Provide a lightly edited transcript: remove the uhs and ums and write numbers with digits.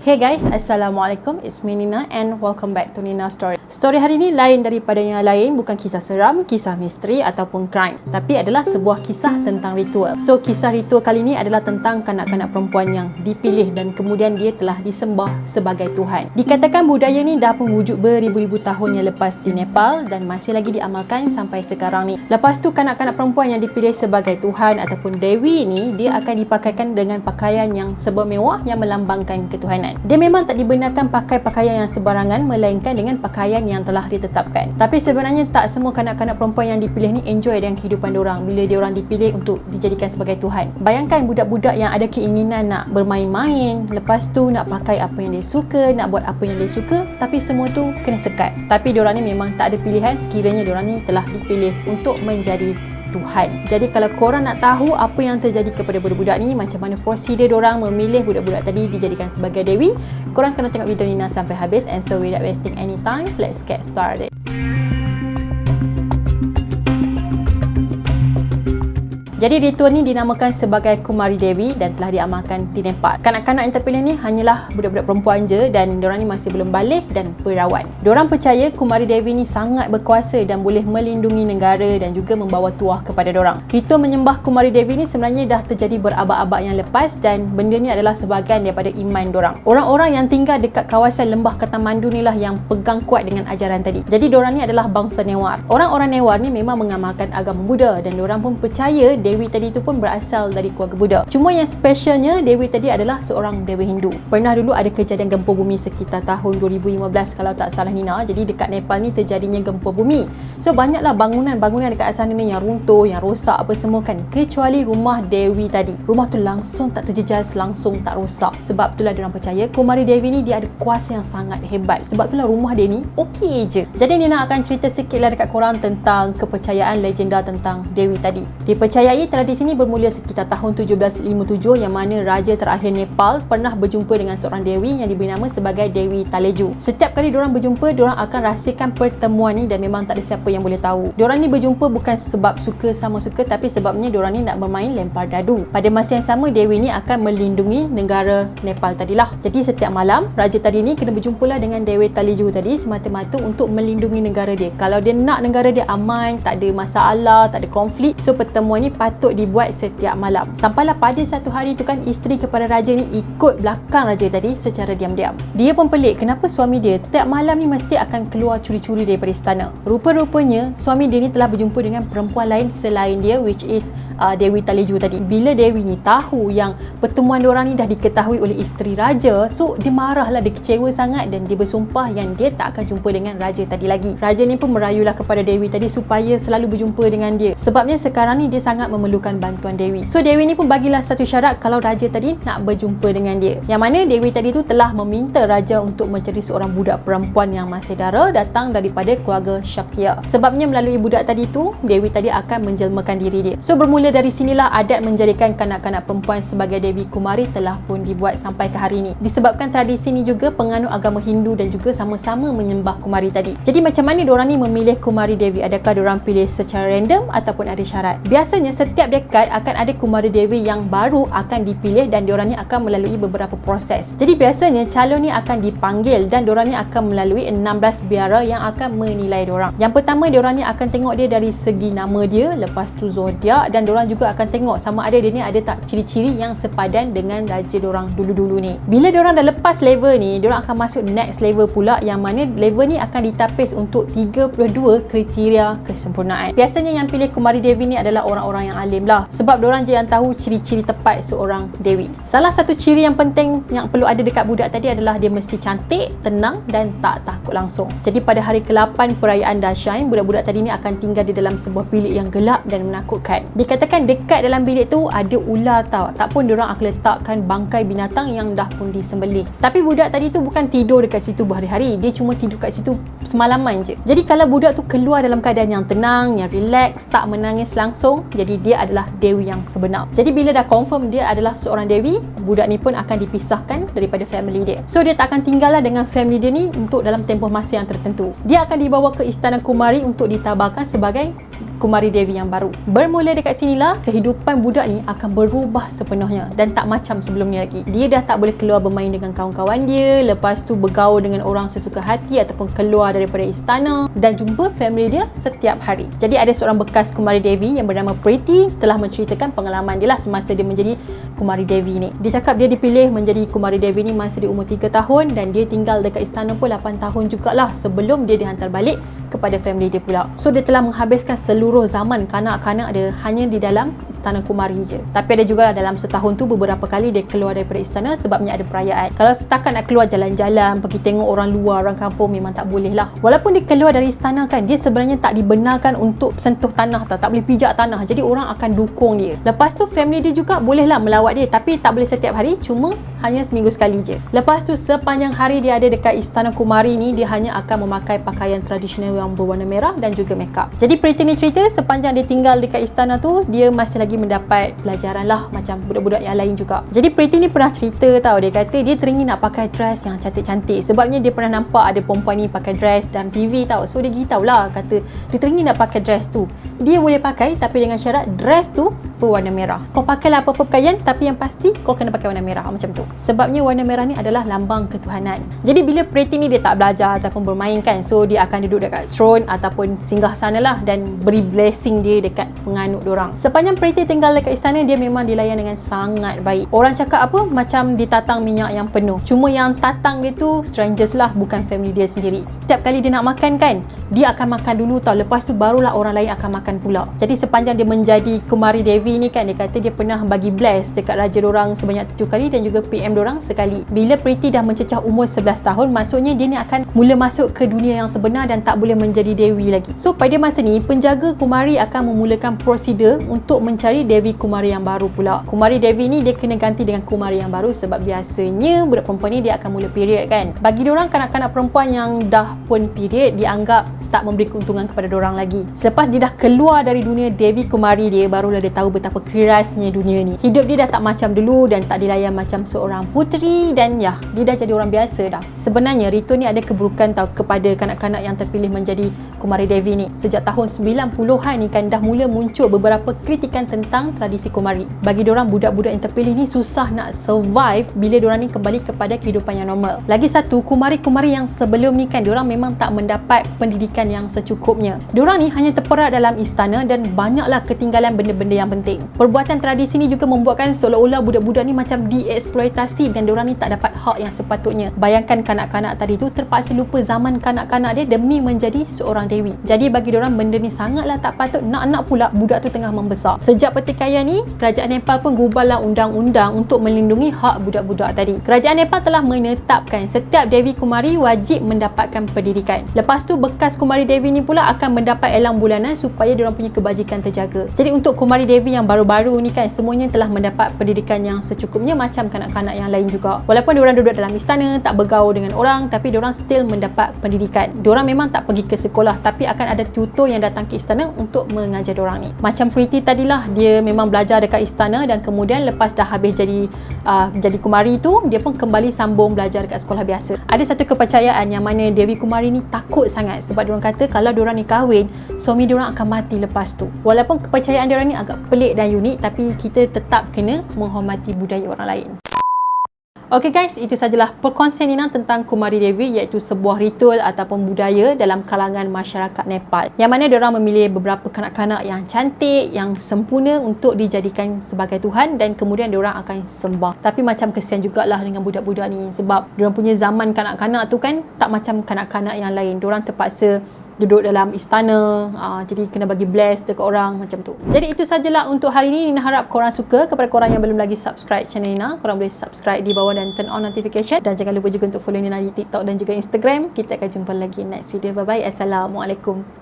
Hey guys, Assalamualaikum. It's me Nina and welcome back to Nina Story. Story hari ini lain daripada yang lain, bukan kisah seram, kisah misteri ataupun crime, tapi adalah sebuah kisah tentang ritual. So, kisah ritual kali ini adalah tentang kanak-kanak perempuan yang dipilih dan kemudian dia telah disembah sebagai Tuhan. Dikatakan budaya ni dah pun wujud beribu-ribu tahun yang lepas di Nepal dan masih lagi diamalkan sampai sekarang ni. Lepas tu kanak-kanak perempuan yang dipilih sebagai Tuhan ataupun Dewi ni, dia akan dipakaikan dengan pakaian yang serba mewah yang melambangkan ketuhanan. Dia memang tak dibenarkan pakai pakaian yang sebarangan melainkan dengan pakaian yang telah ditetapkan. Tapi sebenarnya tak semua kanak-kanak perempuan yang dipilih ni enjoy dengan kehidupan diorang bila diorang dipilih untuk dijadikan sebagai Tuhan. Bayangkan budak-budak yang ada keinginan nak bermain-main, lepas tu nak pakai apa yang dia suka, nak buat apa yang dia suka, tapi semua tu kena sekat. Tapi diorang ni memang tak ada pilihan sekiranya diorang ni telah dipilih untuk menjadi Tuhan. Jadi kalau korang nak tahu apa yang terjadi kepada budak-budak ni, macam mana prosedur diorang memilih budak-budak tadi dijadikan sebagai Dewi, korang kena tengok video Nina sampai habis. And so without wasting any time, let's get started. Jadi ritual ni dinamakan sebagai Kumari Devi dan telah diamalkan di Nepal. Kanak-kanak yang terpilih ni hanyalah budak-budak perempuan je dan diorang ni masih belum balik dan perawan. Diorang percaya Kumari Devi ni sangat berkuasa dan boleh melindungi negara dan juga membawa tuah kepada diorang. Ritual menyembah Kumari Devi ni sebenarnya dah terjadi berabad-abad yang lepas dan benda ni adalah sebahagian daripada iman diorang. Orang-orang yang tinggal dekat kawasan lembah Katamandu ni lah yang pegang kuat dengan ajaran tadi. Jadi diorang ni adalah bangsa Newar. Orang-orang Newar ni memang mengamalkan agama Buddha dan diorang pun percaya Dewi tadi tu pun berasal dari keluarga Buddha. Cuma yang specialnya, Dewi tadi adalah seorang Dewi Hindu. Pernah dulu ada kejadian gempa bumi sekitar tahun 2015 kalau tak salah Nina. Jadi dekat Nepal ni terjadinya gempa bumi. So banyaklah bangunan-bangunan dekat sana ni yang runtuh, yang rosak apa semua kan. Kecuali rumah Dewi tadi. Rumah tu langsung tak terjejas, langsung tak rosak. Sebab itulah diorang percaya Kumari Devi ni dia ada kuasa yang sangat hebat. Sebab itulah rumah dia ni okey je. Jadi Nina akan cerita sikit lah dekat korang tentang kepercayaan legenda tentang Dewi tadi. Dipercayai tradisi ini bermula sekitar tahun 1757 yang mana raja terakhir Nepal pernah berjumpa dengan seorang Dewi yang diberi nama sebagai Dewi Taleju. Setiap kali diorang berjumpa, diorang akan rahsiakan pertemuan ni dan memang tak ada siapa yang boleh tahu. Diorang ni berjumpa bukan sebab suka sama suka, tapi sebabnya diorang ni nak bermain lempar dadu. Pada masa yang sama, Dewi ni akan melindungi negara Nepal tadilah. Jadi setiap malam, raja tadi ni kena berjumpalah dengan Dewi Taleju tadi semata-mata untuk melindungi negara dia. Kalau dia nak negara dia aman, tak ada masalah, tak ada konflik, so pertemuan ni patut dibuat setiap malam. Sampailah pada satu hari tu kan, isteri kepada raja ni ikut belakang raja tadi secara diam-diam. Dia pun pelik kenapa suami dia tiap malam ni mesti akan keluar curi-curi daripada istana. Rupa-rupanya suami dia ni telah berjumpa dengan perempuan lain selain dia, which is Dewi Taleju tadi. Bila Dewi ni tahu yang pertemuan diorang ni dah diketahui oleh isteri raja, so dia marahlah, dia kecewa sangat dan dia bersumpah yang dia tak akan jumpa dengan raja tadi lagi. Raja ni pun merayulah kepada Dewi tadi supaya selalu berjumpa dengan dia. Sebabnya sekarang ni dia sangat memerlukan bantuan Dewi. So Dewi ni pun bagilah satu syarat kalau raja tadi nak berjumpa dengan dia. Yang mana Dewi tadi tu telah meminta raja untuk mencari seorang budak perempuan yang masih dara datang daripada keluarga Shakya. Sebabnya melalui budak tadi tu, Dewi tadi akan menjelmakan diri dia. So bermula dari sinilah adat menjadikan kanak-kanak perempuan sebagai Dewi Kumari telah pun dibuat sampai ke hari ini. Disebabkan tradisi ni juga penganut agama Hindu dan juga sama-sama menyembah Kumari tadi. Jadi macam mana diorang ni memilih Kumari Devi? Adakah diorang pilih secara random ataupun ada syarat? Biasanya setiap dekad akan ada Kumari Devi yang baru akan dipilih dan diorang ni akan melalui beberapa proses. Jadi biasanya calon ni akan dipanggil dan diorang ni akan melalui 16 biara yang akan menilai diorang. Yang pertama, diorang ni akan tengok dia dari segi nama dia, lepas tu zodiak, dan diorang juga akan tengok sama ada dia ni ada tak ciri-ciri yang sepadan dengan raja diorang dulu-dulu ni. Bila diorang dah lepas level ni, diorang akan masuk next level pula yang mana level ni akan ditapis untuk 32 kriteria kesempurnaan. Biasanya yang pilih Kumari Devi ni adalah orang-orang yang alim lah. Sebab diorang je yang tahu ciri-ciri tepat seorang Dewi. Salah satu ciri yang penting yang perlu ada dekat budak tadi adalah dia mesti cantik, tenang dan tak takut langsung. Jadi pada hari ke-8 perayaan Dashain, budak-budak tadi ni akan tinggal di dalam sebuah bilik yang gelap dan menakutkan. Dikatakan dekat dalam bilik tu ada ular tau. Tak pun diorang akan letakkan bangkai binatang yang dah pun disembelih. Tapi budak tadi tu bukan tidur dekat situ berhari-hari. Dia cuma tidur kat situ semalaman je. Jadi kalau budak tu keluar dalam keadaan yang tenang, yang relax, tak menangis langsung, jadi dia adalah Dewi yang sebenar. Jadi bila dah confirm dia adalah seorang Dewi, budak ni pun akan dipisahkan daripada family dia. So dia tak akan tinggal lah dengan family dia ni untuk dalam tempoh masa yang tertentu. Dia akan dibawa ke istana Kumari untuk ditabarkan sebagai Kumari Devi yang baru. Bermula dekat sinilah, kehidupan budak ni akan berubah sepenuhnya dan tak macam sebelum ni lagi. Dia dah tak boleh keluar bermain dengan kawan-kawan dia, lepas tu bergaul dengan orang sesuka hati ataupun keluar daripada istana dan jumpa family dia setiap hari. Jadi ada seorang bekas Kumari Devi yang bernama Priti telah menceritakan pengalaman dia lah semasa dia menjadi Kumari Devi ni. Dia cakap dia dipilih menjadi Kumari Devi ni masa dia umur 3 tahun dan dia tinggal dekat istana pun 8 tahun jugalah sebelum dia dihantar balik kepada family dia pula. So dia telah menghabiskan seluruh zaman kanak-kanak dia hanya di dalam istana Kumari je. Tapi ada juga dalam setahun tu beberapa kali dia keluar daripada istana sebabnya ada perayaan. Kalau setakat nak keluar jalan-jalan, pergi tengok orang luar, orang kampung, memang tak boleh lah. Walaupun dia keluar dari istana kan, dia sebenarnya tak dibenarkan untuk sentuh tanah tau, tak boleh pijak tanah. Jadi orang akan dukung dia. Lepas tu family dia juga bolehlah melawat dia, tapi tak boleh setiap hari, cuma hanya seminggu sekali je. Lepas tu sepanjang hari dia ada dekat istana Kumari ni, dia hanya akan memakai pakaian tradisional yang berwarna merah dan juga makeup. Jadi Priti ni cerita sepanjang dia tinggal dekat istana tu, dia masih lagi mendapat pelajaran lah macam budak-budak yang lain juga. Jadi Priti ni pernah cerita tau, dia kata dia teringin nak pakai dress yang cantik-cantik sebabnya dia pernah nampak ada perempuan ni pakai dress dalam TV tau. So dia beritahu lah, kata dia teringin nak pakai dress tu. Dia boleh pakai tapi dengan syarat dress tu berwarna merah. Kau pakailah apa-apa pakaian tapi yang pasti kau kena pakai warna merah macam tu. Sebabnya warna merah ni adalah lambang ketuhanan. Jadi bila Priti ni dia tak belajar ataupun bermain kan, so dia akan duduk dekat throne ataupun singgah sana lah dan beri blessing dia dekat penganut diorang. Sepanjang Priti tinggal dekat istana, dia memang dilayan dengan sangat baik. Orang cakap apa? Macam ditatang minyak yang penuh. Cuma yang tatang dia tu strangers lah, bukan family dia sendiri. Setiap kali dia nak makan kan, dia akan makan dulu tau. Lepas tu barulah orang lain akan makan pula. Jadi sepanjang dia menjadi Kumari Devi ni kan, dia kata dia pernah bagi bless dekat raja diorang sebanyak 7 kali dan juga PM diorang sekali. Bila Priti dah mencecah umur 11 tahun, maksudnya dia ni akan mula masuk ke dunia yang sebenar dan tak boleh menjadi Dewi lagi. So pada masa ni, penjaga Kumari akan memulakan prosedur untuk mencari Devi Kumari yang baru pula. Kumari Devi ni dia kena ganti dengan Kumari yang baru sebab biasanya budak perempuan ni dia akan mula period kan. Bagi diorang, kanak-kanak perempuan yang dah pun period dianggap tak memberi keuntungan kepada diorang lagi. Selepas dia dah keluar dari dunia Devi Kumari dia, barulah dia tahu betapa kerasnya dunia ni. Hidup dia dah tak macam dulu dan tak dilayan macam seorang puteri dan ya, dia dah jadi orang biasa dah. Sebenarnya Rito ni ada keburukan tau kepada kanak-kanak yang terpilih menjadi Kumari Devi ni. Sejak tahun 90-an ni kan dah mula muncul beberapa kritikan tentang tradisi Kumari. Bagi diorang, budak-budak yang terpilih ni susah nak survive bila diorang ni kembali kepada kehidupan yang normal. Lagi satu, Kumari-Kumari yang sebelum ni kan, diorang memang tak mendapat pendidikan yang secukupnya. Diorang ni hanya terperak dalam istana dan banyaklah ketinggalan benda-benda yang penting. Perbuatan tradisi ni juga membuatkan seolah-olah budak-budak ni macam dieksploitasi dan diorang ni tak dapat hak yang sepatutnya. Bayangkan kanak-kanak tadi tu terpaksa lupa zaman kanak-kanak dia demi menjadi seorang dewi. Jadi bagi diorang benda ni sangatlah tak patut. Nak-nak pula budak tu tengah membesar. Sejak pertikaian ni, kerajaan Nepal pun gubahlah undang-undang untuk melindungi hak budak-budak tadi. Kerajaan Nepal telah menetapkan setiap Devi Kumari wajib mendapatkan pendidikan. Lepas tu bekas Kumari Devi ni pula akan mendapat elang bulanan supaya diorang punya kebajikan terjaga. Jadi untuk Kumari Devi yang baru-baru ni kan, semuanya telah mendapat pendidikan yang secukupnya macam kanak-kanak yang lain juga. Walaupun diorang duduk dalam istana, tak bergaul dengan orang, tapi diorang still mendapat pendidikan. Diorang memang tak pergi ke sekolah, tapi akan ada tutor yang datang ke istana untuk mengajar diorang ni. Macam Priti tadilah, dia memang belajar dekat istana dan kemudian lepas dah habis jadi Kumari tu, dia pun kembali sambung belajar dekat sekolah biasa. Ada satu kepercayaan yang mana Devi Kumari ni takut sangat sebab diorang kata kalau diorang ni kahwin, suami diorang akan mati lepas tu. Walaupun kepercayaan diorang ni agak pelik dan unik, tapi kita tetap kena menghormati budaya orang lain. Okey guys, itu sajalah perkongsian Nina tentang Kumari Devi, iaitu sebuah ritual ataupun budaya dalam kalangan masyarakat Nepal. Yang mana diorang memilih beberapa kanak-kanak yang cantik, yang sempurna untuk dijadikan sebagai Tuhan dan kemudian diorang akan sembah. Tapi macam kesian jugalah dengan budak-budak ni sebab diorang punya zaman kanak-kanak tu kan tak macam kanak-kanak yang lain. Diorang terpaksa duduk dalam istana, jadi kena bagi bless dekat orang macam tu. Jadi itu sajalah untuk hari ni. Nina harap korang suka. Kepada korang yang belum lagi subscribe channel Nina, korang boleh subscribe di bawah dan turn on notification, dan jangan lupa juga untuk follow Nina di TikTok dan juga Instagram. Kita akan jumpa lagi next video. Bye bye. Assalamualaikum.